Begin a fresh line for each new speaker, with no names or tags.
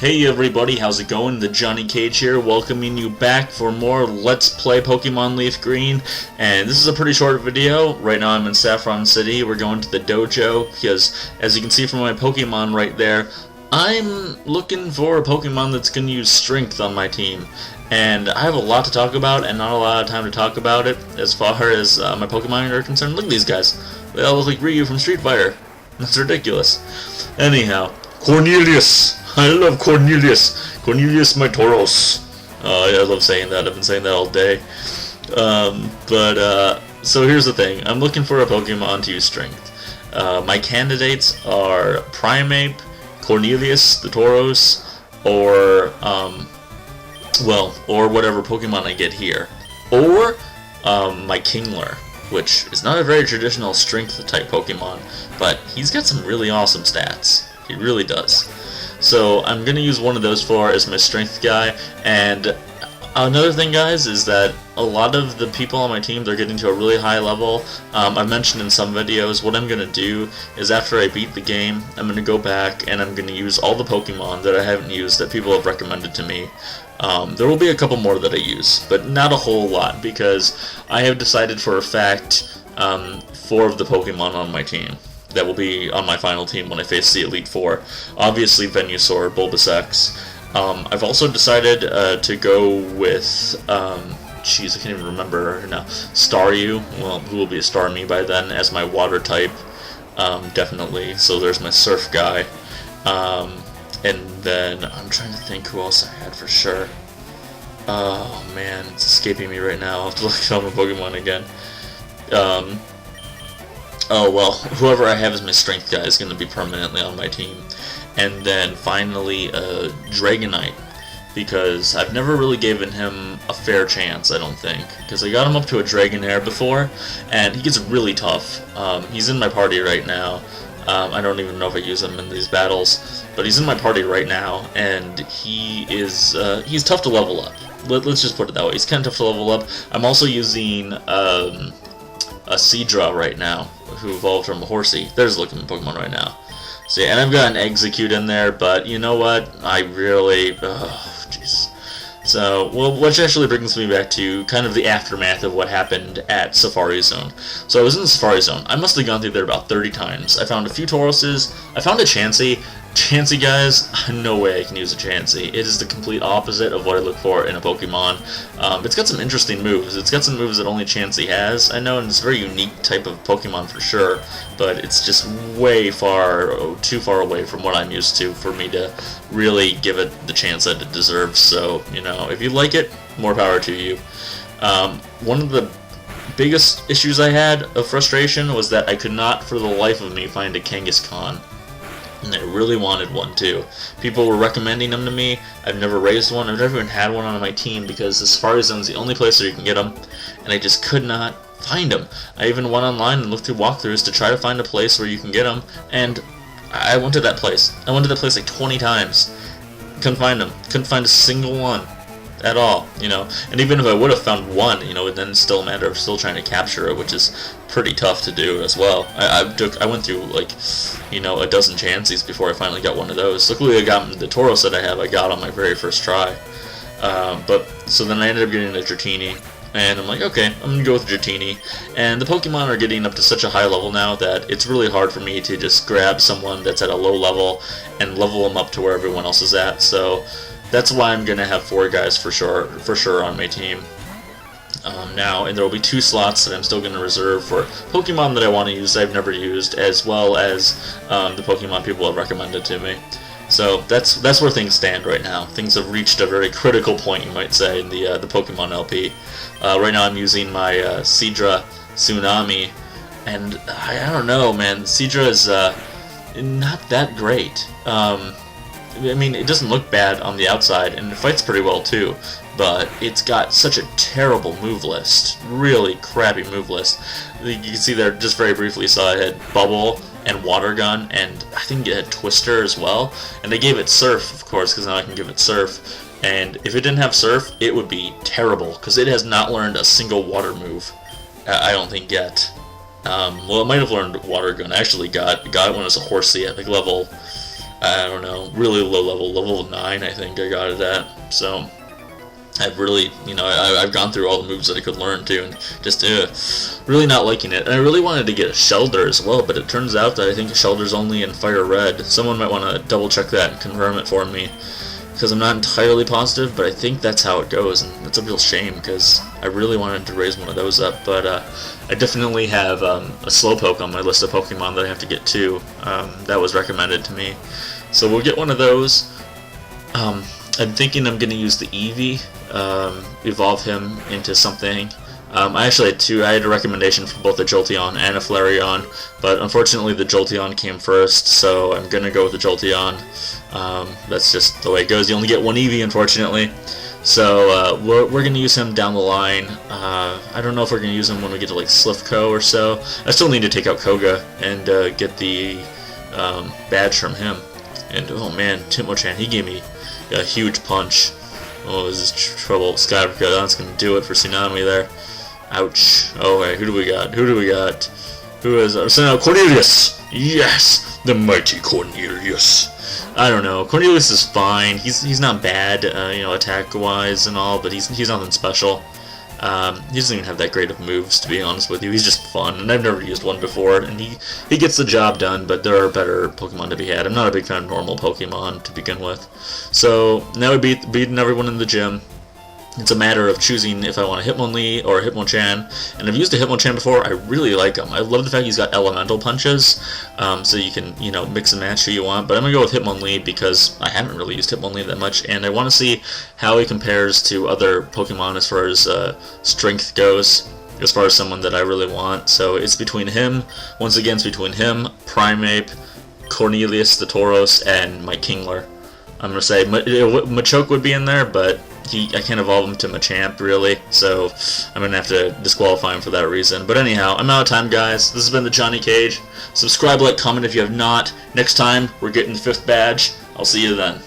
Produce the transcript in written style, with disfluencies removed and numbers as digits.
Hey everybody, how's it going? The Johnny Cage here, welcoming you back for more Let's Play Pokemon Leaf Green. And this is a pretty short video. Right now I'm in Saffron City. We're going to the Dojo because, as you can see from my Pokemon right there, I'm looking for a Pokemon that's going to use Strength on my team. And I have a lot to talk about and not a lot of time to talk about it as far as my Pokemon are concerned. Look at these guys. They all look like Ryu from Street Fighter. That's ridiculous. Anyhow, Cornelius! I love Cornelius! Cornelius my Tauros. I love saying that. I've been saying that all day. So here's the thing. I'm looking for a Pokemon to use Strength. My candidates are Primeape, Cornelius the Tauros, or whatever Pokemon I get here. Or my Kingler, which is not a very traditional Strength type Pokemon, but he's got some really awesome stats. He really does. So I'm going to use one of those four as my Strength guy. And another thing, guys, is that a lot of the people on my team, they're getting to a really high level. I've mentioned in some videos, what I'm going to do is after I beat the game, I'm going to go back and I'm going to use all the Pokemon that I haven't used that people have recommended to me. There will be a couple more that I use, but not a whole lot, because I have decided for a fact 4 of the Pokemon on my team that will be on my final team when I face the Elite Four. Obviously Venusaur, Bulbasaur. I've also decided to go with, jeez, I can't even remember now, Staryu, well, who will be a Starmie by then, as my Water type, definitely. So there's my Surf guy. And then, I'm trying to think who else I had for sure. Oh man, it's escaping me right now. I'll have to look at all my Pokemon again. Oh well, whoever I have as my Strength guy is going to be permanently on my team. And then finally, Dragonite, because I've never really given him a fair chance, I don't think. Because I got him up to a Dragonair before, and he gets really tough. He's in my party right now. I don't even know if I use him in these battles, but he's in my party right now, and he's tough to level up. Let's just put it that way. He's kind of tough to level up. I'm also using a Seadra right now, who evolved from a Horsey. There's a looking Pokemon right now. So yeah, and I've got an Execute in there, but you know what? I really, jeez. So, well, which actually brings me back to kind of the aftermath of what happened at Safari Zone. So I was in the Safari Zone. I must have gone through there about 30 times. I found a few Tauroses. I found a Chansey. Chansey, guys, no way I can use a Chansey. It is the complete opposite of what I look for in a Pokemon. It's got some interesting moves. It's got some moves that only Chansey has, I know, and it's a very unique type of Pokemon for sure, but it's just way too far away from what I'm used to for me to really give it the chance that it deserves. So, you know, if you like it, more power to you. One of the biggest issues I had of frustration was that I could not for the life of me find a Kangaskhan. And I really wanted one too. People were recommending them to me. I've never raised one. I've never even had one on my team because the Safari Zone is the only place where you can get them, and I just could not find them. I even went online and looked through walkthroughs to try to find a place where you can get them, and I went to that place. I went to that place like 20 times. Couldn't find them. Couldn't find a single one at all, you know. And even if I would have found one, you know, it then still a matter of still trying to capture it, which is pretty tough to do as well. I went through like, you know, a dozen Chanseys before I finally got one of those. Luckily, I got the Tauros that I have. I got on my very first try. So then I ended up getting a Dratini, and I'm like, okay, I'm gonna go with Dratini. And the Pokemon are getting up to such a high level now that it's really hard for me to just grab someone that's at a low level and level them up to where everyone else is at. So that's why I'm gonna have 4 guys for sure on my team now, and there will be 2 slots that I'm still gonna reserve for Pokemon that I want to use that I've never used, as well as the Pokemon people have recommended to me. So that's where things stand right now. Things have reached a very critical point, you might say, in the Pokemon LP. Right now I'm using my Seadra Tsunami, and I don't know, man. Seadra is not that great. I mean, it doesn't look bad on the outside, and it fights pretty well too, but it's got such a terrible move list. Really crappy move list. You can see there, just very briefly, saw it had Bubble and Water Gun, and I think it had Twister as well. And they gave it Surf, of course, because now I can give it Surf. And if it didn't have Surf, it would be terrible, because it has not learned a single water move. I don't think yet. Well, it might have learned Water Gun. I actually got it when it was a Horsey at like level I don't know, really low level 9 I think I got it at. So I've really, I've gone through all the moves that I could learn too, and just really not liking it. And I really wanted to get a Shelder as well, but it turns out that I think a Shelder's only in Fire Red. Someone might want to double check that and confirm it for me, because I'm not entirely positive, but I think that's how it goes, and it's a real shame because I really wanted to raise one of those up. But I definitely have a Slowpoke on my list of Pokemon that I have to get too. That was recommended to me, so we'll get one of those. I'm thinking I'm going to use the Eevee, evolve him into something. I actually had two. I had a recommendation for both a Jolteon and a Flareon, but unfortunately the Jolteon came first, so I'm going to go with the Jolteon. That's just the way it goes. You only get one Eevee, unfortunately. So we're going to use him down the line. I don't know if we're going to use him when we get to like Slivko or so. I still need to take out Koga and get the badge from him. And oh man, Hitmonchan, he gave me a huge punch. Oh, this is trouble. Skyrocket, that's going to do it for Tsunami there. Ouch. Oh, hey, who do we got? Who is send out Cornelius! Yes! The mighty Cornelius. I don't know. Cornelius is fine. He's not bad, attack-wise and all, but he's nothing special. He doesn't even have that great of moves, to be honest with you. He's just fun, and I've never used one before, and he gets the job done, but there are better Pokemon to be had. I'm not a big fan of normal Pokemon to begin with. So, now we've beaten everyone in the gym. It's a matter of choosing if I want a Hitmonlee or a Hitmonchan, and I've used a Hitmonchan before. I really like him. I love the fact he's got elemental punches, so you can, mix and match who you want, but I'm going to go with Hitmonlee because I haven't really used Hitmonlee that much, and I want to see how he compares to other Pokemon as far as strength goes, as far as someone that I really want. So it's between him, once again, it's between him, Primeape, Cornelius the Tauros, and my Kingler. I'm going to say Machoke would be in there, but I can't evolve him to Machamp, really, so I'm going to have to disqualify him for that reason. But anyhow, I'm out of time, guys. This has been the Johnny Cage. Subscribe, like, comment if you have not. Next time, we're getting the 5th badge. I'll see you then.